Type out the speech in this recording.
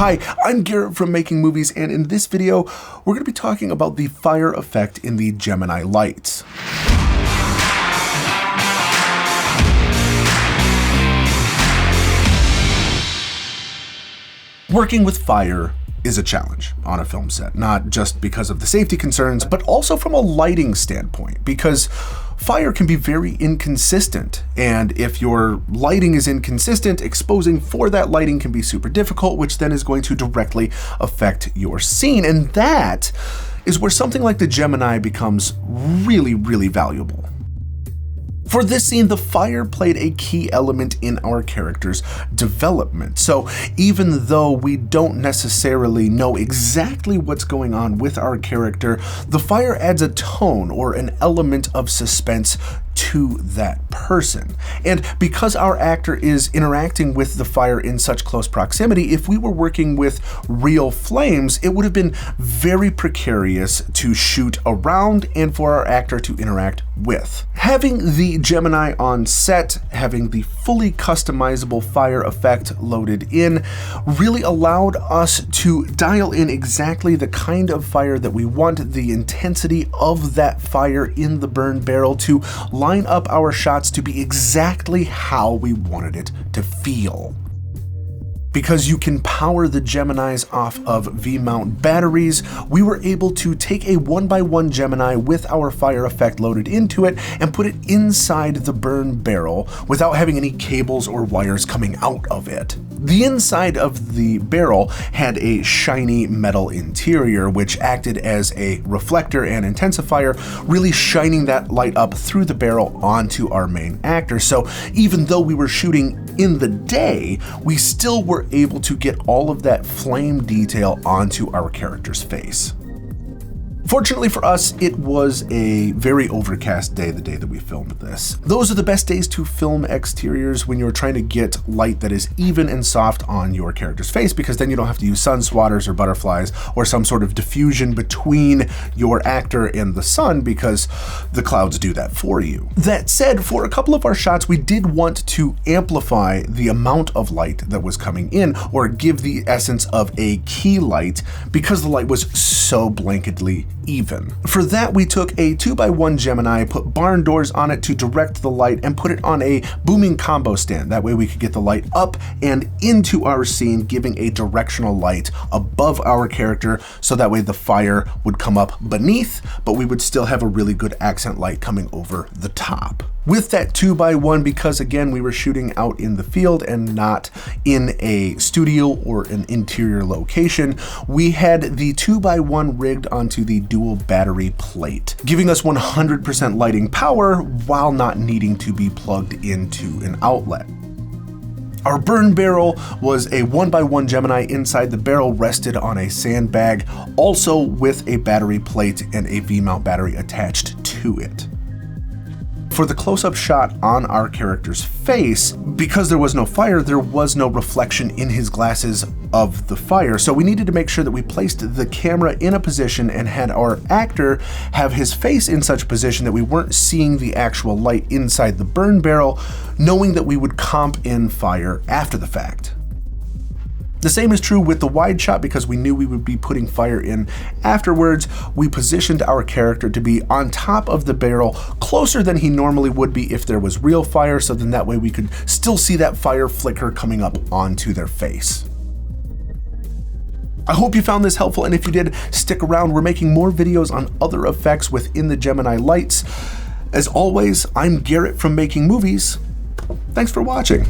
Hi, I'm Garrett from Making Movies, and in this video, we're going to be talking about the fire effect in the Gemini lights. Working with fire is a challenge on a film set, not just because of the safety concerns, but also from a lighting standpoint, because fire can be very inconsistent, and if your lighting is inconsistent, exposing for that lighting can be super difficult, which then is going to directly affect your scene, and that is where something like the Gemini becomes really, really valuable. For this scene, the fire played a key element in our character's development. So even though we don't necessarily know exactly what's going on with our character, the fire adds a tone or an element of suspense to that person. And because our actor is interacting with the fire in such close proximity, if we were working with real flames, it would have been very precarious to shoot around and for our actor to interact with. Having the Gemini on set, having the fully customizable fire effect loaded in, really allowed us to dial in exactly the kind of fire that we want, the intensity of that fire in the burn barrel, to line up our shots to be exactly how we wanted it to feel. Because you can power the Geminis off of V-mount batteries, we were able to take a 1x1 Gemini with our fire effect loaded into it and put it inside the burn barrel without having any cables or wires coming out of it. The inside of the barrel had a shiny metal interior which acted as a reflector and intensifier, really shining that light up through the barrel onto our main actor. So even though we were shooting in the day, we still were able to get all of that flame detail onto our character's face. Fortunately for us, it was a very overcast day the day that we filmed this. Those are the best days to film exteriors when you're trying to get light that is even and soft on your character's face, because then you don't have to use sun swatters or butterflies or some sort of diffusion between your actor and the sun, because the clouds do that for you. That said, for a couple of our shots, we did want to amplify the amount of light that was coming in, or give the essence of a key light, because the light was so blanketly even. For that, we took a 2x1 Gemini, put barn doors on it to direct the light, and put it on a booming combo stand. That way we could get the light up and into our scene, giving a directional light above our character, so that way the fire would come up beneath, but we would still have a really good accent light coming over the top. With that 2x1, because again, we were shooting out in the field and not in a studio or an interior location, we had the 2x1 rigged onto the dual battery plate, giving us 100% lighting power while not needing to be plugged into an outlet. Our burn barrel was a 1x1 Gemini. Inside the barrel rested on a sandbag, also with a battery plate and a V-mount battery attached to it. For the close-up shot on our character's face, because there was no fire, there was no reflection in his glasses of the fire. So we needed to make sure that we placed the camera in a position and had our actor have his face in such a position that we weren't seeing the actual light inside the burn barrel, knowing that we would comp in fire after the fact. The same is true with the wide shot. Because we knew we would be putting fire in afterwards, we positioned our character to be on top of the barrel, closer than he normally would be if there was real fire, so then that way we could still see that fire flicker coming up onto their face. I hope you found this helpful, and if you did, stick around. We're making more videos on other effects within the Gemini lights. As always, I'm Garrett from Making Movies. Thanks for watching.